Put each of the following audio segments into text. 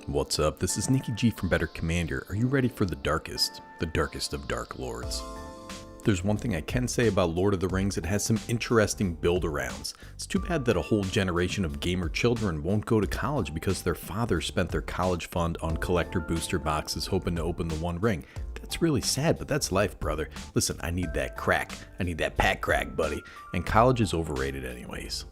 What's up? This is Sneaky G from Better Commander. Are you ready for the darkest of Dark Lords? There's one thing I can say about Lord of the Rings, it has some interesting build-arounds. It's too bad that a whole generation of gamer children won't go to college because their fathers spent their college fund on collector booster boxes hoping to open the One Ring. That's really sad, but that's life, brother. Listen, I need that crack. I need that pack crack, buddy. And college is overrated anyways.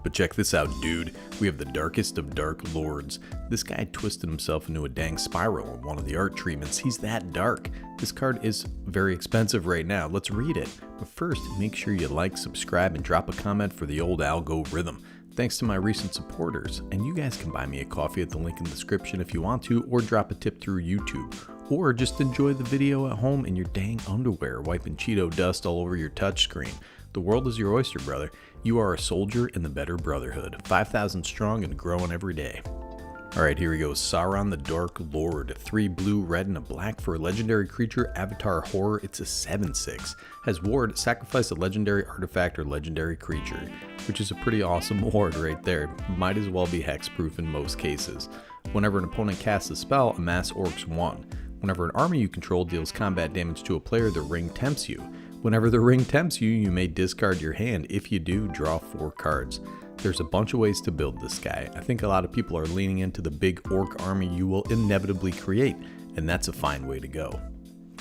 But check this out, dude. We have the darkest of Dark Lords. This guy twisted himself into a dang spiral in one of the art treatments. He's that dark. This card is very expensive right now. Let's read it. But first, make sure you like, subscribe, and drop a comment for the old algorithm. Thanks to my recent supporters. And you guys can buy me a coffee at the link in the description if you want to, or drop a tip through YouTube. Or just enjoy the video at home in your dang underwear, wiping Cheeto dust all over your touchscreen. The world is your oyster, brother. You are a soldier in the Better Brotherhood. 5,000 strong and growing every day. Alright, here we go. Sauron the Dark Lord. 3 blue, red, and a black for a legendary creature, Avatar Horror. It's a 7/6. Has ward, sacrifice a legendary artifact or legendary creature, which is a pretty awesome ward right there. Might as well be hexproof in most cases. Whenever an opponent casts a spell, amass orcs 1. Whenever an army you control deals combat damage to a player, the ring tempts you. Whenever the ring tempts you, you may discard your hand. If you do, draw 4 cards. There's a bunch of ways to build this guy. I think a lot of people are leaning into the big orc army you will inevitably create, and that's a fine way to go.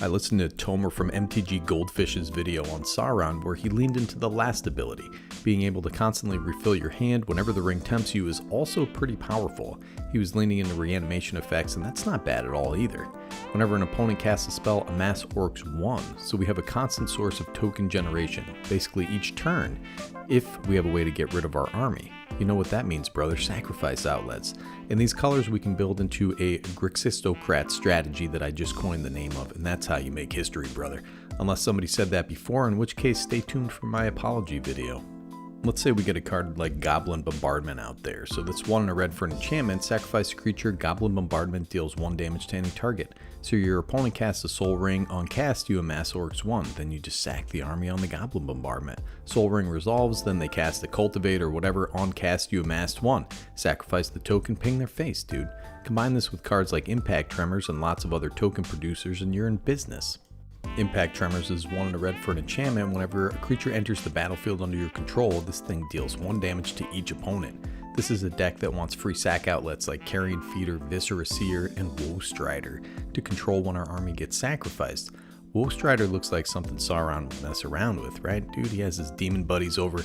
I listened to Tomer from MTG Goldfish's video on Sauron where he leaned into the last ability. Being able to constantly refill your hand whenever the ring tempts you is also pretty powerful. He was leaning into reanimation effects, and that's not bad at all either. Whenever an opponent casts a spell, amass orcs 1, so we have a constant source of token generation, basically each turn, if we have a way to get rid of our army. You know what that means, brother, sacrifice outlets. In these colors we can build into a Grixistocrats strategy that I just coined the name of, and that's how you make history, brother. Unless somebody said that before, in which case stay tuned for my apology video. Let's say we get a card like Goblin Bombardment out there. So that's 1 and a red for an enchantment, sacrifice a creature, Goblin Bombardment deals 1 damage to any target. So your opponent casts a Soul Ring, on cast you amass orcs 1, then you just sack the army on the Goblin Bombardment. Soul Ring resolves, then they cast a Cultivate or whatever, on cast you amassed 1. Sacrifice the token, ping their face, dude. Combine this with cards like Impact Tremors and lots of other token producers and you're in business. Impact Tremors is 1 and a red for an enchantment. Whenever a creature enters the battlefield under your control, this thing deals 1 damage to each opponent. This is a deck that wants free sack outlets like Carrion Feeder, Viscera Seer, and Woe Strider to control when our army gets sacrificed. Woe Strider looks like something Sauron would mess around with, right? Dude, he has his demon buddies over.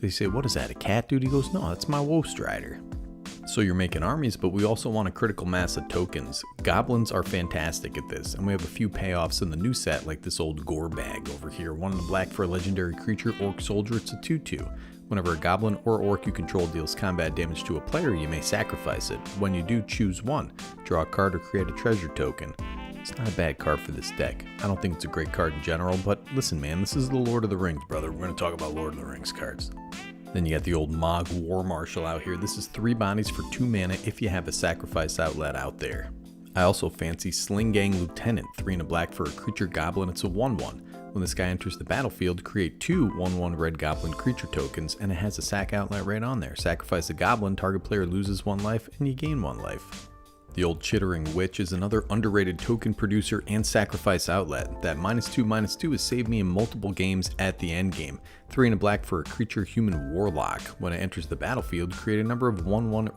They say, what is that, a cat, dude? He goes, no, that's my Woe Strider. So you're making armies, but we also want a critical mass of tokens. Goblins are fantastic at this, and we have a few payoffs in the new set, like this old gore bag over here. 1 in the black for a legendary creature, Orc Soldier, it's a 2/2. Whenever a goblin or orc you control deals combat damage to a player, you may sacrifice it. When you do, choose 1. Draw a card or create a treasure token. It's not a bad card for this deck. I don't think it's a great card in general, but listen man, this is the Lord of the Rings, brother. We're going to talk about Lord of the Rings cards. Then you got the old Mog War Marshal out here. This is 3 bodies for 2 mana if you have a sacrifice outlet out there. I also fancy Sling Gang Lieutenant, 3 and a black for a creature goblin. It's a 1/1. When this guy enters the battlefield, create 2 1/1 red goblin creature tokens, and it has a sack outlet right on there. Sacrifice a goblin, target player loses 1 life, and you gain 1 life. The old Chittering Witch is another underrated token producer and sacrifice outlet. That -2/-2 has saved me in multiple games at the end game. 3 and a black for a creature human warlock. When it enters the battlefield, create a number of 1/1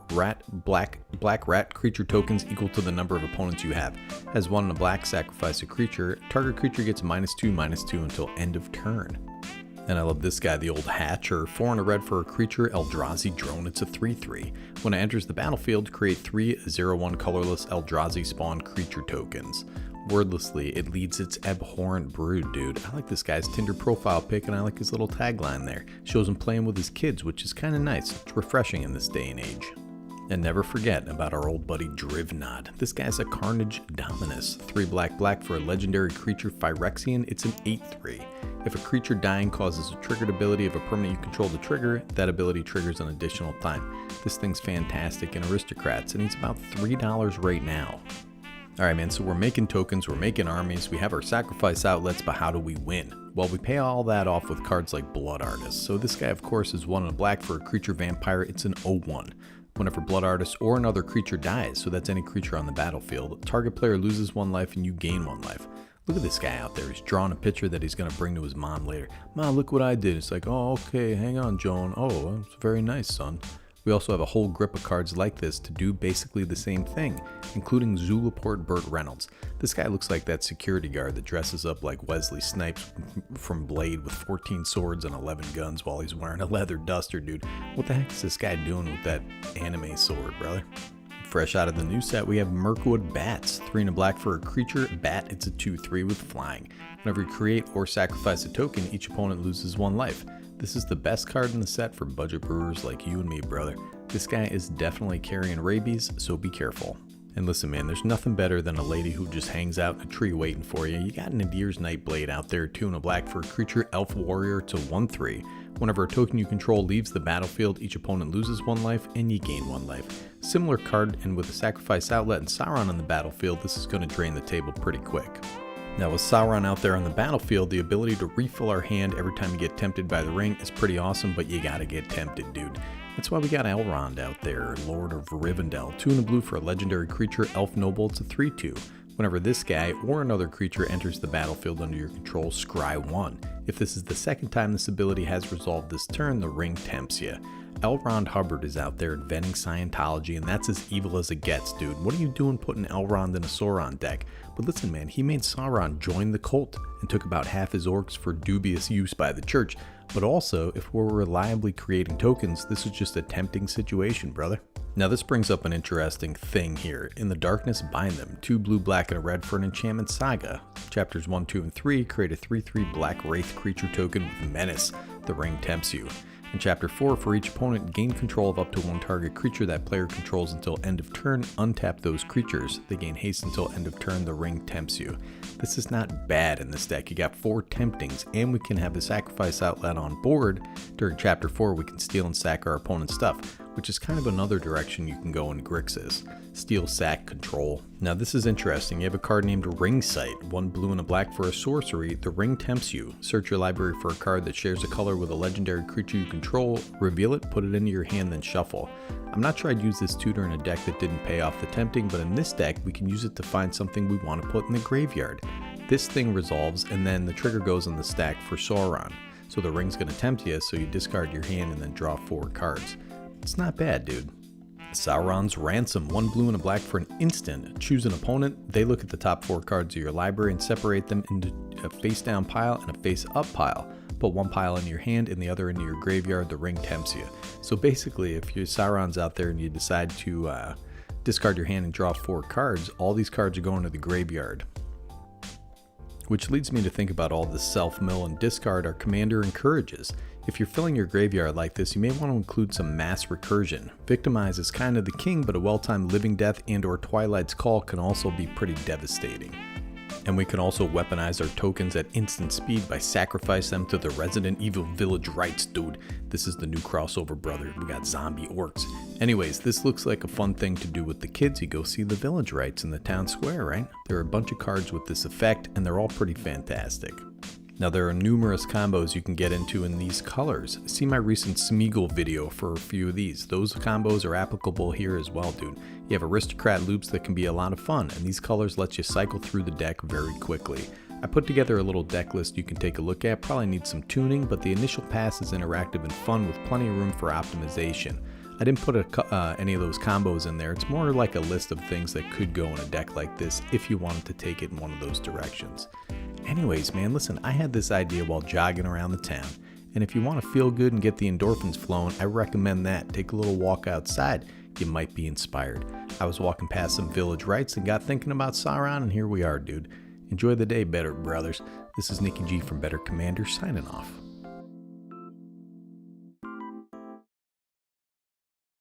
black rat creature tokens equal to the number of opponents you have. Has 1 and a black, sacrifice a creature. Target creature gets -2/-2 until end of turn. And I love this guy, the old Hatcher. 4 and a red for a creature, Eldrazi Drone. It's a 3/3. When it enters the battlefield, create 3 0/1 colorless Eldrazi spawn creature tokens. Wordlessly, it leads its abhorrent brood, dude. I like this guy's Tinder profile pic, and I like his little tagline there. Shows him playing with his kids, which is kind of nice. It's refreshing in this day and age. And never forget about our old buddy Drivnod. This guy's a Carnage Dominus. 3 black for a legendary creature, Phyrexian. It's an 8/3. If a creature dying causes a triggered ability of a permanent you control to trigger, that ability triggers an additional time. This thing's fantastic in Aristocrats, and he's about $3 right now. Alright man, so we're making tokens, we're making armies, we have our sacrifice outlets, but how do we win? Well, we pay all that off with cards like Blood Artist. So this guy, of course, is 1 in a black for a creature vampire. It's an 0/1. Whenever Blood Artist or another creature dies, so that's any creature on the battlefield, target player loses 1 life and you gain 1 life. Look at this guy out there. He's drawing a picture that he's going to bring to his mom later. Mom, look what I did. It's like, oh, okay, hang on, Joan. Oh, it's very nice, son. We also have a whole grip of cards like this to do basically the same thing, including Zulaport Burt Reynolds. This guy looks like that security guard that dresses up like Wesley Snipes from Blade with 14 swords and 11 guns while he's wearing a leather duster, dude. What the heck is this guy doing with that anime sword, brother? Fresh out of the new set, we have Mirkwood Bats. 3 and a black for a creature. Bat, it's a 2/3 with flying. Whenever you create or sacrifice a token, each opponent loses 1 life. This is the best card in the set for budget brewers like you and me, brother. This guy is definitely carrying rabies, so be careful. And listen, man, there's nothing better than a lady who just hangs out in a tree waiting for you. You got Nadir's Nightblade out there, 2 and a black for a creature. Elf Warrior to 1/3. Whenever a token you control leaves the battlefield, each opponent loses 1 life and you gain 1 life. Similar card, and with a sacrifice outlet and Sauron on the battlefield, this is going to drain the table pretty quick. Now with Sauron out there on the battlefield, the ability to refill our hand every time you get tempted by the ring is pretty awesome, but you gotta get tempted, dude. That's why we got Elrond out there, Lord of Rivendell. 2 and a blue for a legendary creature, Elf Noble, it's a 3/2. Whenever this guy or another creature enters the battlefield under your control, scry 1. If this is the second time this ability has resolved this turn, the ring tempts you. Elrond Hubbard is out there inventing Scientology, and that's as evil as it gets, dude. What are you doing putting Elrond in a Sauron deck? But listen, man, he made Sauron join the cult and took about half his orcs for dubious use by the church. But also, if we're reliably creating tokens, this is just a tempting situation, brother. Now this brings up an interesting thing here. In the darkness, bind them. 2 blue, black, and a red for an enchantment saga. Chapters 1, 2, and 3 create a 3/3 black wraith creature token with menace. The ring tempts you. In Chapter 4, for each opponent, gain control of up to 1 target creature that player controls until end of turn. Untap those creatures. They gain haste until end of turn. The ring tempts you. This is not bad in this deck. You got 4 temptings, and we can have the sacrifice outlet on board. During Chapter 4, we can steal and sack our opponent's stuff, which is kind of another direction you can go in Grixis. Steal, sack, control. Now this is interesting. You have a card named Ring Sight. 1 blue and a black for a sorcery. The ring tempts you. Search your library for a card that shares a color with a legendary creature you control. Reveal it, put it into your hand, then shuffle. I'm not sure I'd use this tutor in a deck that didn't pay off the tempting, but in this deck we can use it to find something we want to put in the graveyard. This thing resolves, and then the trigger goes in the stack for Sauron. So the ring's going to tempt you, so you discard your hand and then draw 4 cards. It's not bad, dude. Sauron's Ransom. 1 blue and a black for an instant. Choose an opponent. They look at the top 4 cards of your library and separate them into a face down pile and a face up pile. Put 1 pile in your hand and the other into your graveyard. The ring tempts you. So basically, if your Sauron's out there and you decide to discard your hand and draw 4 cards, all these cards are going to the graveyard. Which leads me to think about all the self-mill and discard our commander encourages. If you're filling your graveyard like this, you may want to include some mass recursion. Victimize is kind of the king, but a well-timed Living Death and or Twilight's Call can also be pretty devastating. And we can also weaponize our tokens at instant speed by sacrifice them to the Resident Evil Village Rites, dude. This is the new crossover, brother. We got zombie orcs. Anyways, this looks like a fun thing to do with the kids. You go see the Village Rites in the town square, right? There are a bunch of cards with this effect, and they're all pretty fantastic. Now there are numerous combos you can get into in these colors. See my recent Smeagol video for a few of these. Those combos are applicable here as well, dude. You have aristocrat loops that can be a lot of fun, and these colors let you cycle through the deck very quickly. I put together a little deck list you can take a look at. Probably need some tuning, but the initial pass is interactive and fun with plenty of room for optimization. I didn't put any of those combos in there. It's more like a list of things that could go in a deck like this if you wanted to take it in one of those directions. Anyways, man, listen, I had this idea while jogging around the town, and if you want to feel good and get the endorphins flowing, I recommend that. Take a little walk outside. You might be inspired. I was walking past some Village Rites and got thinking about Sauron, and here we are, dude. Enjoy the day, better brothers. This is Nicky G from Better Commander signing off.